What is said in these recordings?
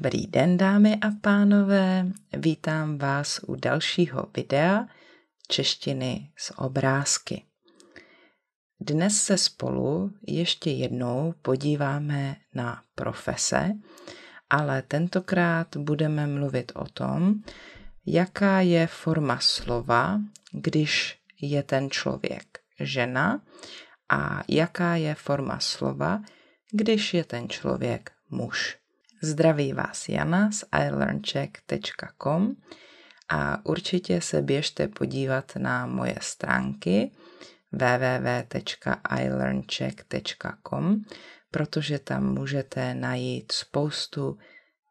Dobrý den, dámy a pánové, vítám vás u dalšího videa češtiny z obrázky. Dnes se spolu ještě jednou podíváme na profese, ale tentokrát budeme mluvit o tom, jaká je forma slova, když je ten člověk žena, a jaká je forma slova, když je ten člověk muž. Zdraví vás Jana z ilearnczech.com a určitě se běžte podívat na moje stránky www.ilearnczech.com, protože tam můžete najít spoustu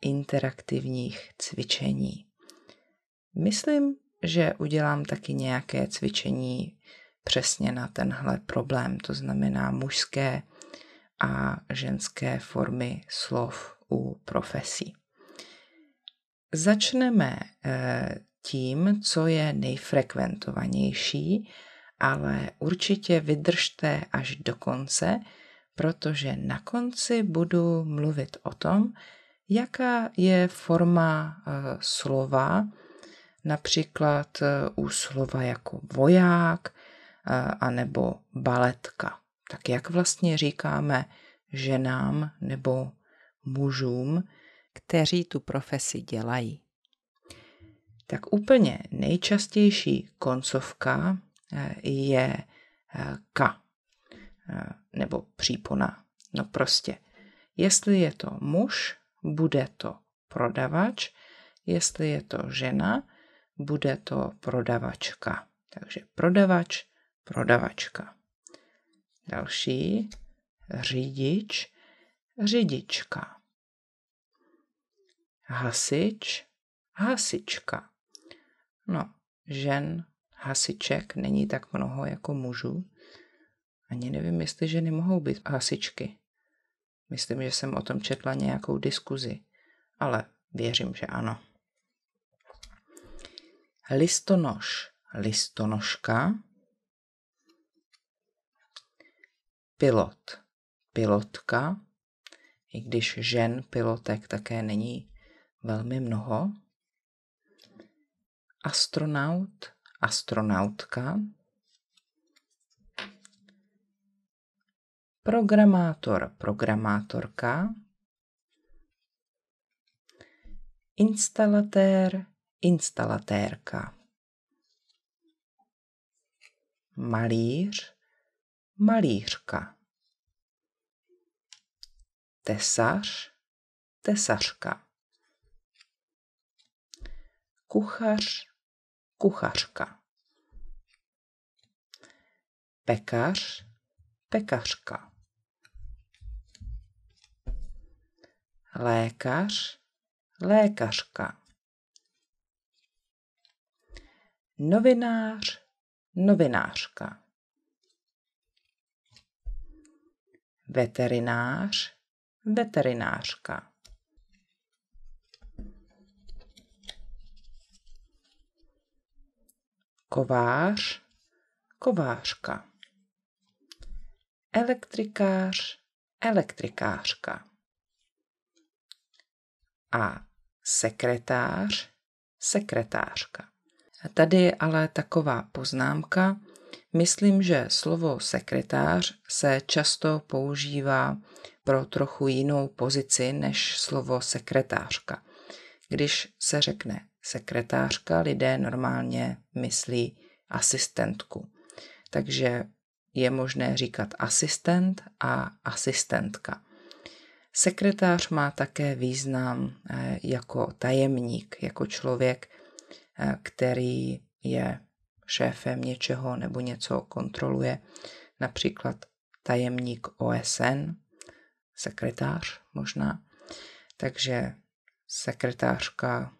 interaktivních cvičení. Myslím, že udělám taky nějaké cvičení přesně na tenhle problém, to znamená mužské a ženské formy slov u profesí. Začneme tím, co je nejfrekventovanější, ale určitě vydržte až do konce, protože na konci budu mluvit o tom, jaká je forma slova, například u slova jako voják anebo baletka. Tak jak vlastně říkáme ženám nebo mužům, kteří tu profesi dělají. Tak úplně nejčastější koncovka je ka nebo přípona. No prostě, jestli je to muž, bude to prodavač, jestli je to žena, bude to prodavačka. Takže prodavač, prodavačka. Další, řidič, řidička. Hasič, hasička. No, žen, hasiček není tak mnoho jako mužů. Ani nevím, jestli ženy mohou být hasičky. Myslím, že jsem o tom četla nějakou diskuzi, ale věřím, že ano. Listonoš, listonoška. Pilot, pilotka, i když žen pilotek také není velmi mnoho. Astronaut, astronautka. Programátor, programátorka. Instalatér, instalatérka. Malíř, malířka. Tesař, tesařka. Kuchař, kuchařka. Pekař, pekařka. Lékař, lékařka. Novinář, novinářka. Veterinář, veterinářka. Kovář, kovářka. Elektrikář, elektrikářka. A sekretář, sekretářka. A tady je ale taková poznámka. Myslím, že slovo sekretář se často používá pro trochu jinou pozici než slovo sekretářka. Když se řekne sekretářka, lidé normálně myslí asistentku. Takže je možné říkat asistent a asistentka. Sekretář má také význam jako tajemník, jako člověk, který je šéfem něčeho nebo něco kontroluje, například tajemník OSN, sekretář možná, takže sekretářka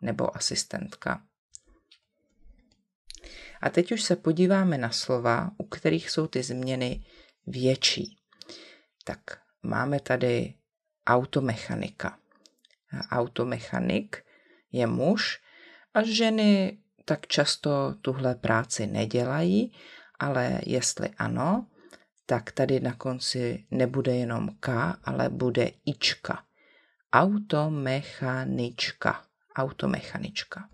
nebo asistentka. A teď už se podíváme na slova, u kterých jsou ty změny větší. Tak máme tady automechanika. Automechanik je muž a ženy tak často tuhle práci nedělají, ale jestli ano, tak tady na konci nebude jenom K, ale bude ička. automechanička. Automechanička.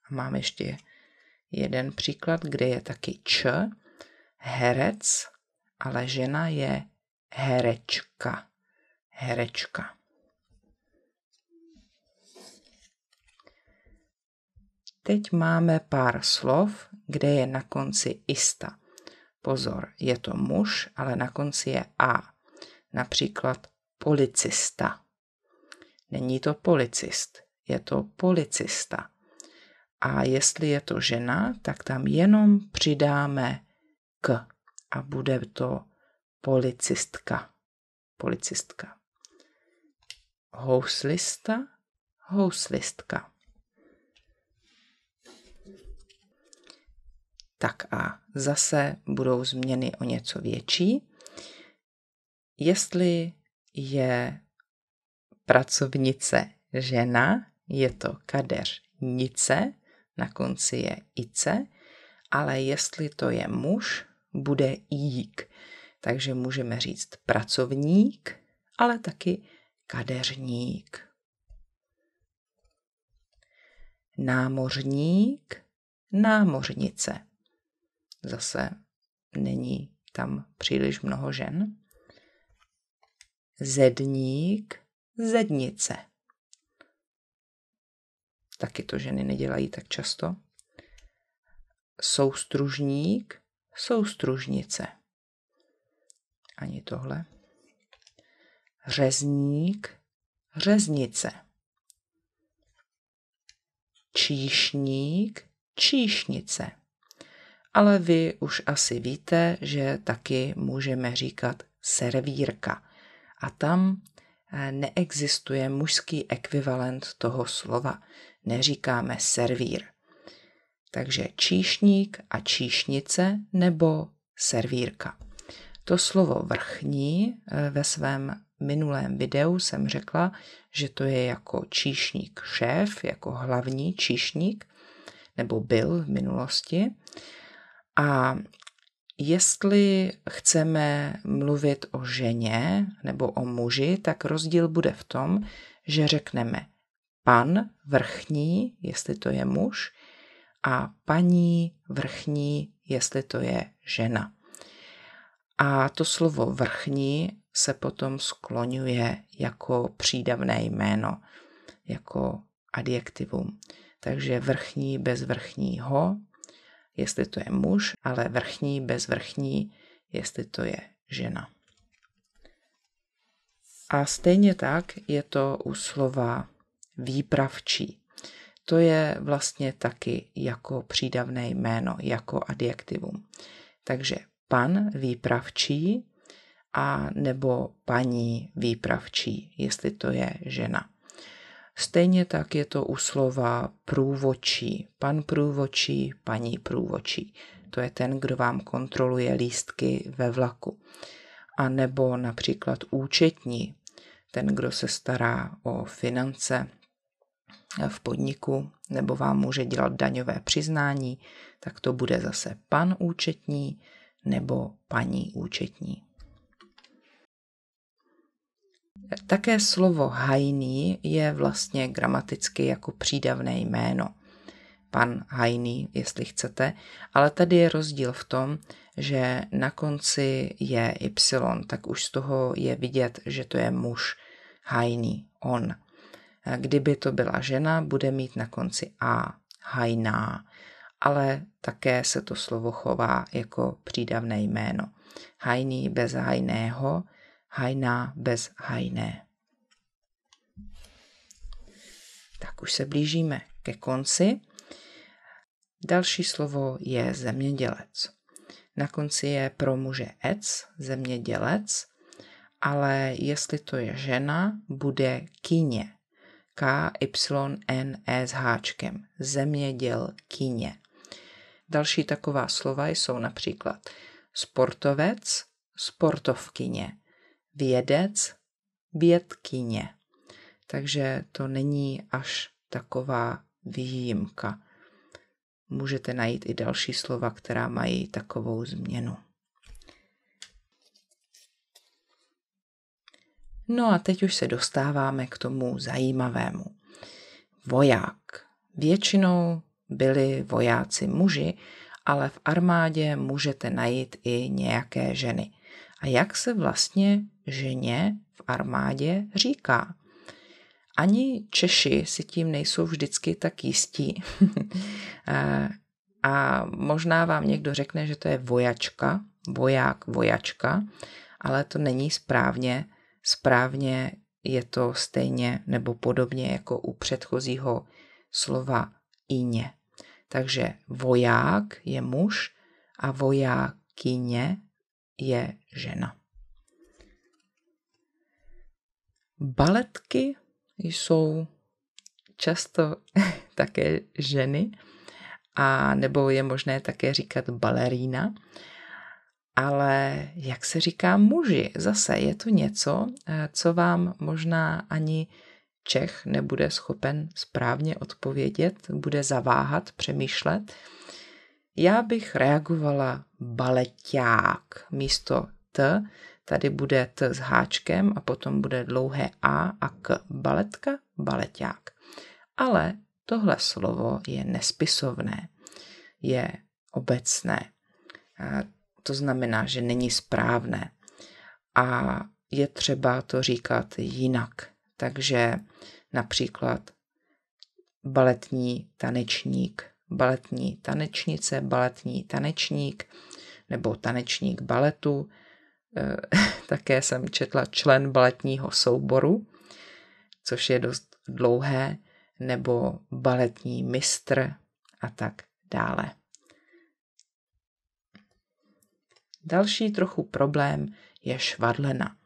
A mám ještě jeden příklad, kde je taky č, herec, ale žena je herečka. Herečka. Teď máme pár slov, kde je na konci ista. Pozor, je to muž, ale na konci je a. Například policista. Není to policist, je to policista. A jestli je to žena, tak tam jenom přidáme k a bude to policistka. Policistka. Houslista, houslistka. Tak a zase budou změny o něco větší. Jestli je pracovnice žena, je to kadeřnice, na konci je ice, ale jestli to je muž, bude jík. Takže můžeme říct pracovník, ale taky kadeřník. Námořník, námořnice. Zase není tam příliš mnoho žen. Zedník, zednice. Taky to ženy nedělají tak často. Soustružník, soustružnice. Ani tohle. Řezník, řeznice. Číšník, číšnice. Ale vy už asi víte, že taky můžeme říkat servírka. A tam neexistuje mužský ekvivalent toho slova. Neříkáme servír. Takže číšník a číšnice nebo servírka. To slovo vrchní ve svém minulém videu jsem řekla, že to je jako číšník šéf, jako hlavní číšník, nebo byl v minulosti. A jestli chceme mluvit o ženě nebo o muži, tak rozdíl bude v tom, že řekneme pan vrchní, jestli to je muž, a paní vrchní, jestli to je žena. A to slovo vrchní se potom skloňuje jako přídavné jméno, jako adjektivum. Takže vrchní bez vrchního, jestli to je muž, ale vrchní bez vrchní, jestli to je žena. A stejně tak je to u slova výpravčí. To je vlastně taky jako přídavné jméno, jako adjektivum. Takže pan výpravčí a nebo paní výpravčí, jestli to je žena. Stejně tak je to u slova průvodčí. Pan průvodčí, paní průvodčí. To je ten, kdo vám kontroluje lístky ve vlaku. A nebo například účetní, ten, kdo se stará o finance v podniku, nebo vám může dělat daňové přiznání, tak to bude zase pan účetní nebo paní účetní. Také slovo hajný je vlastně gramaticky jako přídavné jméno. Pan hajný, jestli chcete, ale tady je rozdíl v tom, že na konci je y, tak už z toho je vidět, že to je muž, hajný, on. Kdyby to byla žena, bude mít na konci a, hajná, ale také se to slovo chová jako přídavné jméno. Hajný bez hajného, hajná bez hajné. Tak už se blížíme ke konci. Další slovo je zemědělec. Na konci je pro muže ec, zemědělec, ale jestli to je žena, bude kyně. K-Y-N-E s háčkem. Zemědělkyně. Další taková slova jsou například sportovec, sportovkyně, vědec, vědkyně. Takže to není až taková výjimka. Můžete najít i další slova, která mají takovou změnu. No a teď už se dostáváme k tomu zajímavému. Voják. Většinou byli vojáci muži, ale v armádě můžete najít i nějaké ženy. A jak se vlastně ženě v armádě říká? Ani Češi si tím nejsou vždycky tak jistí. A možná vám někdo řekne, že to je vojačka, voják, vojačka, ale to není správně. Správně je to stejně nebo podobně jako u předchozího slova ině. Takže voják je muž a vojákyně je žena. Baletky jsou často také ženy, a nebo je možné také říkat balerína, ale jak se říká muži? Zase je to něco, co vám možná ani Čech nebude schopen správně odpovědět, bude zaváhat, přemýšlet. Já bych reagovala baleťák. Místo t, tady bude t s háčkem a potom bude dlouhé a k. Baletka, baleťák. Ale tohle slovo je nespisovné, je obecné. To znamená, že není správné. A je třeba to říkat jinak. Takže například baletní tanečník, baletní tanečnice, baletní tanečník nebo tanečník baletu. Také jsem četla člen baletního souboru, což je dost dlouhé, nebo baletní mistr a tak dále. Další trochu problém je švadlena.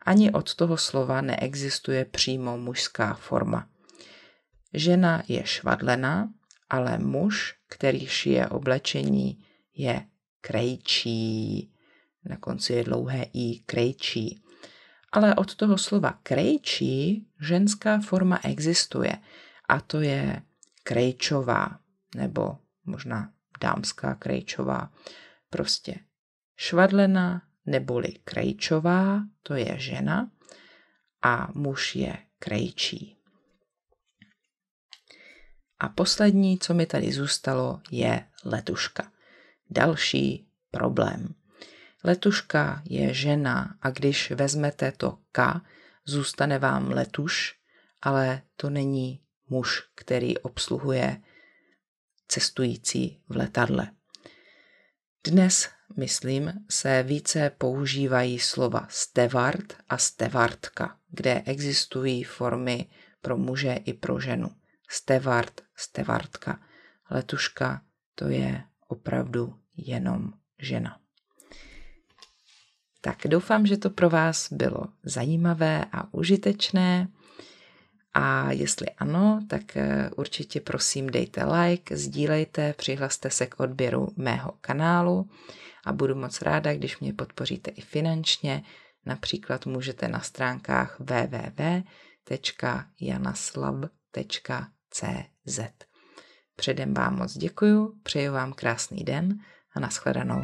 Ani od toho slova neexistuje přímo mužská forma. Žena je švadlena, ale muž, který šije oblečení, je krejčí. Na konci je dlouhé i, krejčí. Ale od toho slova krejčí ženská forma existuje a to je krejčová nebo možná dámská krejčová. Prostě švadlena neboli krejčová, to je žena a muž je krejčí. A poslední, co mi tady zůstalo, je letuška. Další problém. Letuška je žena a když vezmete to k, zůstane vám letuš, ale to není muž, který obsluhuje cestující v letadle. Dnes, myslím, se více používají slova stevard a stevardka, kde existují formy pro muže i pro ženu. Stevard, stevardka. Letuška, to je opravdu jenom žena. Tak doufám, že to pro vás bylo zajímavé a užitečné. A jestli ano, tak určitě prosím dejte like, sdílejte, přihlaste se k odběru mého kanálu a budu moc ráda, když mě podpoříte i finančně. Například můžete na stránkách www.janaslav.cz. Předem vám moc děkuju, přeju vám krásný den a nashledanou.